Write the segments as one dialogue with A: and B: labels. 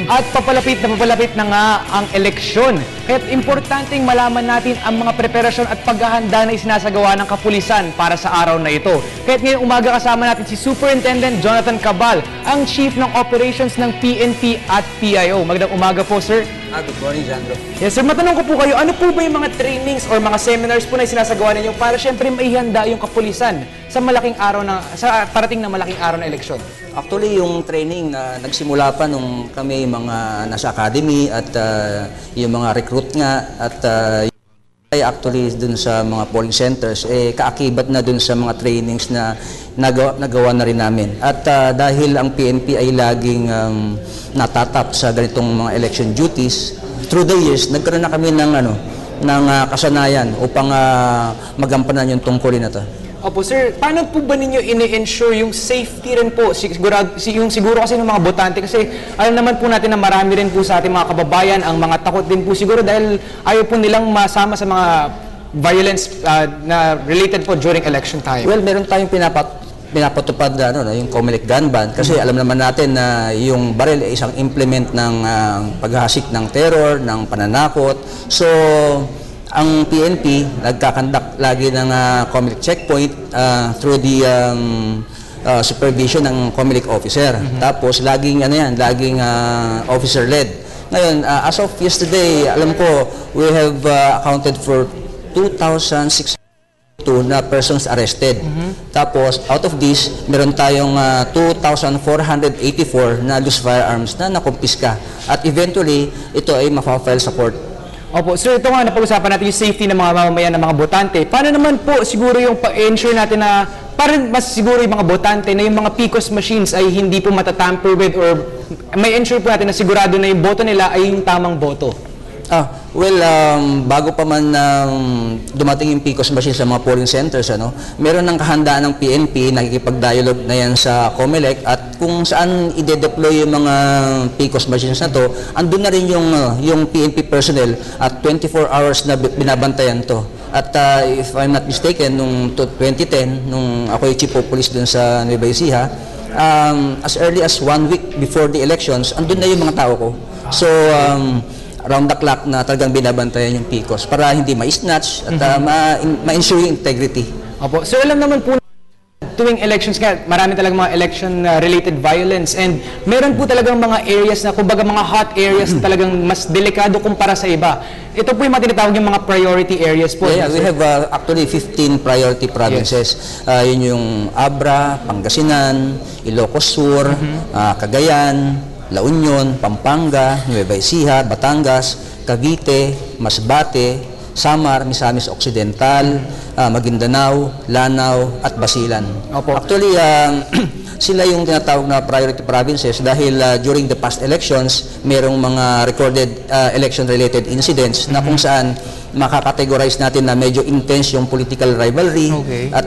A: At papalapit na nga ang eleksyon. Kaya't importanteng malaman natin ang mga preparasyon at paghahanda na isinasagawa ng kapulisan para sa araw na ito. Kaya't ngayong umaga kasama natin si Superintendent Jonathan Cabal, ang Chief ng Operations ng PNP at PIO. Magandang umaga po, sir.
B: Good morning, Jandro.
A: Yes, sir. Matanong ko po kayo, ano po ba yung mga trainings or mga seminars po na isinasagawa ninyo para syempre maihanda yung kapulisan sa parating na malaking araw ng eleksyon?
B: Actually, yung training na nagsimula pa nung kami mga nasa academy at yung mga recruit nga at actually dun sa mga polling centers, kaakibat na dun sa mga trainings na nagawa na rin namin. At dahil ang PNP ay laging natatap sa ganitong mga election duties, through the years, nagkaroon na kami ng kasanayan upang magampanan yung tungkulin na to.
A: Opo, sir. Paano po ba ninyo ini-ensure yung safety rin po? Siguro kasi ng mga botante kasi alam naman po natin na marami rin po sa ating mga kababayan ang mga takot din po siguro dahil ayaw po nilang masama sa mga violence na related po during election time.
B: Well, meron tayong pinapatupad yung COMELEC gun ban kasi alam naman natin na yung baril ay isang implement ng paghahasik ng terror, ng pananakot. So, ang PNP nagkakandak lagi ng COMELEC checkpoint through the supervision ng COMELEC officer. Tapos laging officer-led. Ngayon, as of yesterday, alam ko, we have accounted for 2,602 na persons arrested. Tapos, out of this, meron tayong 2,484 na loose firearms na nakumpiska. At eventually, ito ay mapapile sa court.
A: Opo, sir, ito nga napag-usapan natin yung safety ng mga mamamayan ng mga botante. Paano naman po siguro yung pa-ensure natin na parang mas siguro yung mga botante na yung mga PCOS machines ay hindi po matatamper with or may ensure po natin na sigurado na yung boto nila ay yung tamang boto?
B: Bago pa man dumating yung PCOS machine sa mga polling centers, meron ng kahandaan ng PNP, nakikipag-dialogue na yan sa COMELEC at kung saan ide-deploy yung mga PCOS machines na to, andun na rin yung PNP personnel at 24 hours na binabantayan to. At if I'm not mistaken, nung 2010, nung ako yung chief of police dun sa Nueva Ecija, as early as 1 week before the elections, andun na yung mga tao ko. So, around the clock na talagang binabantayan yung PCOS para hindi ma-snatch at ma-ensure yung integrity.
A: Opo. So alam naman po tuwing elections nga, marami talagang mga election-related violence and meron po talagang mga areas na kumbaga mga hot areas na talagang mas delikado kumpara sa iba. Ito po yung mga tinatawag yung mga priority areas po.
B: Yeah, we have actually 15 priority provinces. Yes. Yun yung Abra, Pangasinan, Ilocos Sur, Cagayan, La Union, Pampanga, Nueva Ecija, Batangas, Cavite, Masbate, Samar, Misamis Occidental, Maguindanao, Lanao, at Basilan.
A: Opo.
B: Actually, sila yung tinatawag na priority provinces dahil during the past elections, merong mga recorded election-related incidents na kung saan makakategorize natin na medyo intense yung political rivalry at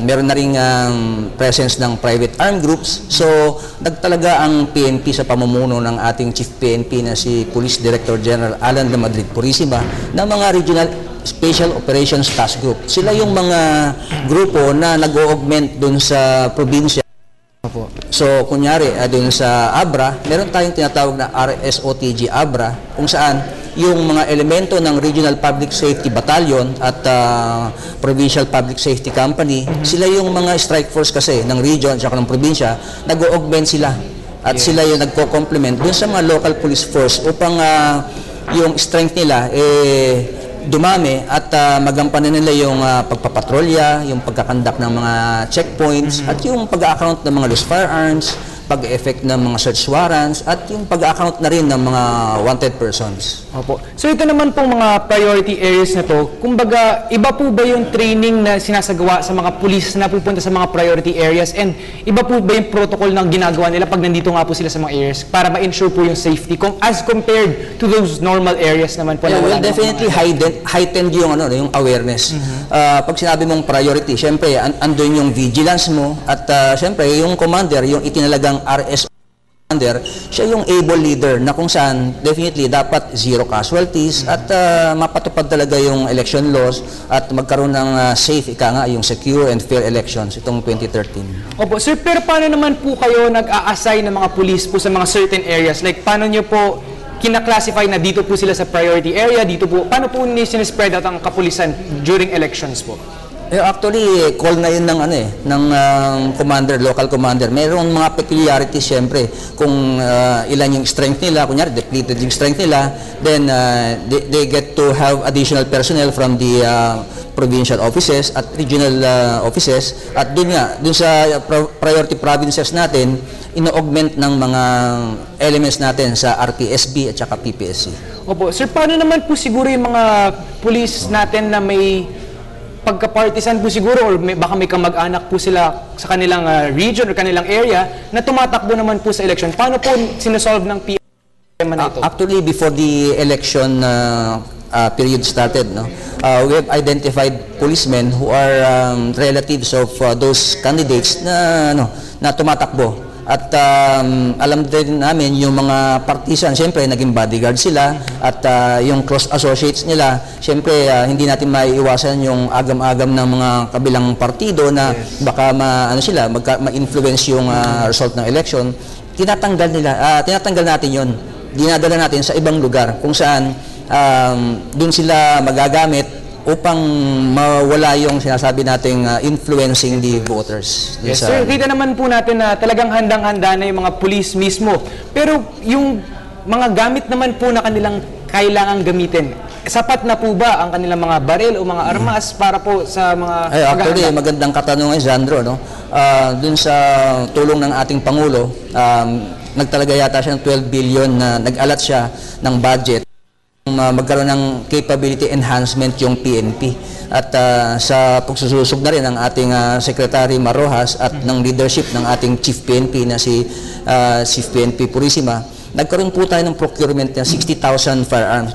B: meron na rin presence ng private armed groups. So, nagtalaga ang PNP sa pamumuno ng ating Chief PNP na si Police Director General Alan de Madrid Purisima ng mga Regional Special Operations Task Group. Sila yung mga grupo na nag-augment dun sa probinsya. So, kunyari, dun sa Abra, meron tayong tinatawag na RSOTG Abra, kung saan yung mga elemento ng Regional Public Safety Battalion at Provincial Public Safety Company, sila yung mga strike force kasi ng region at ng probinsya, nag-augment sila. At sila yung nagko-complement dun sa mga local police force upang yung strength nila dumami at magampanan nila yung pagpapatrolya, yung pagkakandak ng mga checkpoints at yung pag-account ng mga loose firearms, pag-effect ng mga search warrants at yung pag-account na rin ng mga wanted persons.
A: Opo. So ito naman pong mga priority areas na to, kumbaga iba po ba yung training na sinasagawa sa mga pulis na pupunta sa mga priority areas and iba po ba yung protocol na ginagawa nila pag nandito nga po sila sa mga areas para ma-ensure po yung safety as compared to those normal areas naman po?
B: Yeah, well, definitely heightened yung awareness. Pag sinabi mong priority, syempre andun yung vigilance mo at syempre yung commander, yung itinalagang RSO commander, siya yung able leader na kung saan definitely dapat zero casualties at mapatupad talaga yung election laws at magkaroon ng safe, yung secure and fair elections itong 2013.
A: Opo, sir, pero paano naman po kayo nag-a-assign ng mga police po sa mga certain areas? Like, paano nyo po kinaklasify na dito po sila sa priority area, dito po, paano po sinispread out ang kapulisan during elections po?
B: Actually, call na yun ng commander, local commander. Mayroong mga peculiarities siyempre kung ilan yung strength nila, kunyari depleted yung strength nila, then they get to have additional personnel from the provincial offices at regional offices at dun sa priority provinces natin, ino-augment ng mga elements natin sa RTSB at saka PPSC.
A: Opo, sir, paano naman po siguro yung mga police natin na may pagka-partisan po siguro or baka may kamag-anak po sila sa kanilang region or kanilang area na tumatakbo naman po sa election. Paano po sinosolve ng PM na ito?
B: Actually, before the election period started, we have identified policemen who are relatives of those candidates na tumatakbo. At alam din namin yung mga partisan, siyempre naging bodyguard sila at yung close associates nila, siyempre hindi natin maiiwasan yung agam-agam ng mga kabilang partido na baka ma-influence yung result ng election. Tinatanggal natin yon, dinadala natin sa ibang lugar kung saan dun sila magagamit upang mawala yung sinasabi nating influencing the voters.
A: Yes, sir. Kita naman po natin na talagang handang-handa na yung mga police mismo. Pero yung mga gamit naman po na kanilang kailangang gamitin, sapat na po ba ang kanilang mga baril o mga armas para po sa mga
B: actually, magandang katanungan, Sandro. Dun sa tulong ng ating Pangulo, nagtalaga yata siya ng 12 billion na nag-alat siya ng budget magkaroon ng capability enhancement yung PNP at sa pagsususog na rin ng ating Secretary Marrojas at ng leadership ng ating Chief PNP na si Chief PNP Purisima, nagkaroon po tayo ng procurement ng 60,000 firearms,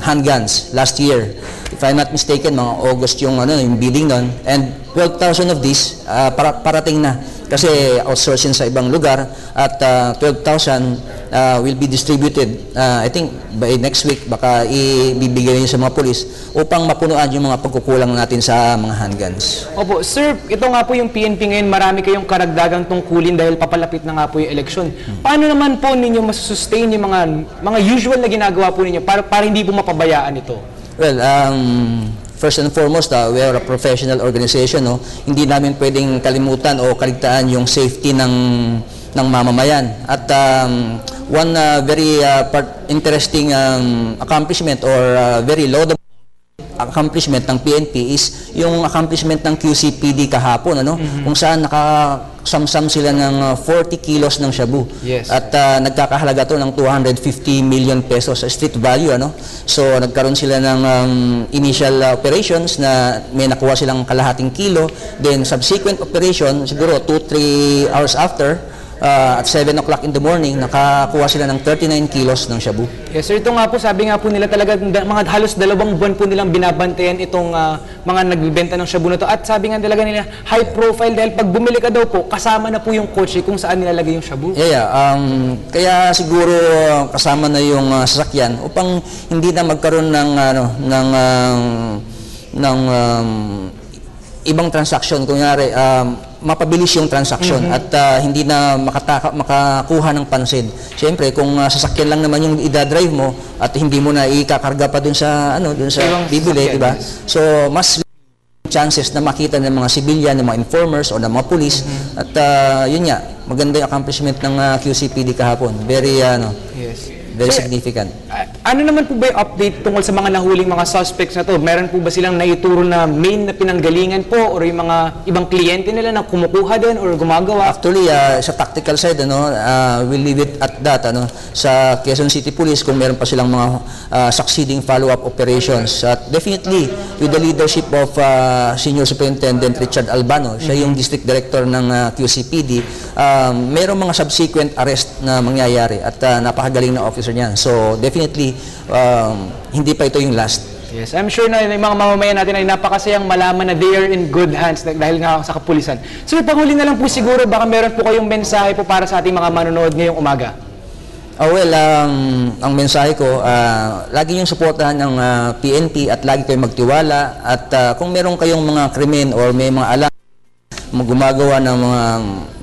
B: handguns last year. If I'm not mistaken, mga August yung bidding nun, and 12,000 of these parating na kasi outsourcing sa ibang lugar at 12,000 will be distributed I think by next week, baka ibibigay niyo sa mga pulis upang mapunuan yung mga pagkukulang natin sa mga handguns.
A: Opo, sir, ito nga po yung PNP ngayon, marami kayong karagdagang tungkulin dahil papalapit na nga po yung eleksyon. Paano naman po ninyo masustain yung mga usual na ginagawa po ninyo para hindi po mapabayaan ito?
B: Well, first and foremost, we are a professional organization. Hindi namin pwedeng kalimutan o kaligtaan yung safety ng mamamayan. At one very interesting accomplishment or very laudable accomplishment ng PNP is yung accomplishment ng QCPD kahapon, kung saan nakasamsam sila ng 40 kilos ng shabu.
A: Yes.
B: At nagkakahalaga to ng 250 million pesos sa street value, So nagkaroon sila ng initial operations na may nakuha silang kalahating kilo, then subsequent operation siguro 2-3 hours after, at 7 o'clock in the morning, nakakuha sila ng 39 kilos ng shabu.
A: Yes, sir. Ito nga po, sabi nga po nila talaga, mga halos 2 buwan po nilang binabantayan itong mga nagbibenta ng shabu na to. At sabi nga talaga nila, high profile dahil pag bumili ka daw po, kasama na po yung kotse kung saan nilalagay yung shabu.
B: Kaya siguro kasama na yung sasakyan upang hindi na magkaroon ng ibang transaction. Kunyari, mapabilis yung transaction at hindi na makakuha ng pansin. Siyempre, kung sasakyan lang naman yung idadrive mo at hindi mo na ikakarga pa dun sa bibili, diba? So, mas chances na makita ng mga civilian, ng mga informers o ng mga police at yun nga, maganda yung accomplishment ng QCPD kahapon. Very, very significant.
A: Ano naman po ba yung update tungkol sa mga nahuling mga suspects na to? Meron po ba silang naituro na main na pinanggalingan po or yung mga ibang kliyente nila na kumukuha din or gumagawa?
B: Actually, sa tactical side, we'll leave it at that. Sa Quezon City Police, kung meron pa silang mga succeeding follow-up operations. Definitely, with the leadership of Senior Superintendent Richard Albano, siya yung District Director ng QCPD, merong mga subsequent arrest na mangyayari at napakagaling na officer niyan. So, definitely, hindi pa ito yung last.
A: Yes, I'm sure na yung mga mamamayan natin ay napakasayang malaman na they are in good hands dahil nga sa kapulisan. So, panghuli na lang po siguro, baka meron po kayong mensahe po para sa ating mga manonood ngayong umaga.
B: Ang mensahe ko, lagi niyong suportahan ng PNP at lagi kayong magtiwala at kung meron kayong mga krimen or may mga alam gumagawa ng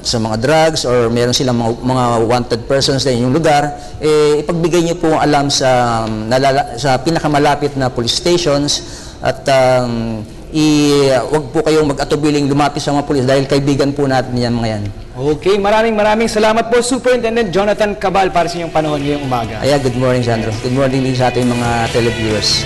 B: sa mga drugs or meron silang mga wanted persons sa inyong lugar, ipagbigay niyo po ang alam sa pinakamalapit na police stations at wag po kayong mag-atubiling lumapit sa mga pulis dahil kaibigan po natin yan mga yan.
A: Okay, maraming salamat po Superintendent Jonathan Cabal para sa inyong panahon ngayong umaga.
B: Good morning, Sandro. Good morning din sa ating mga televiewers.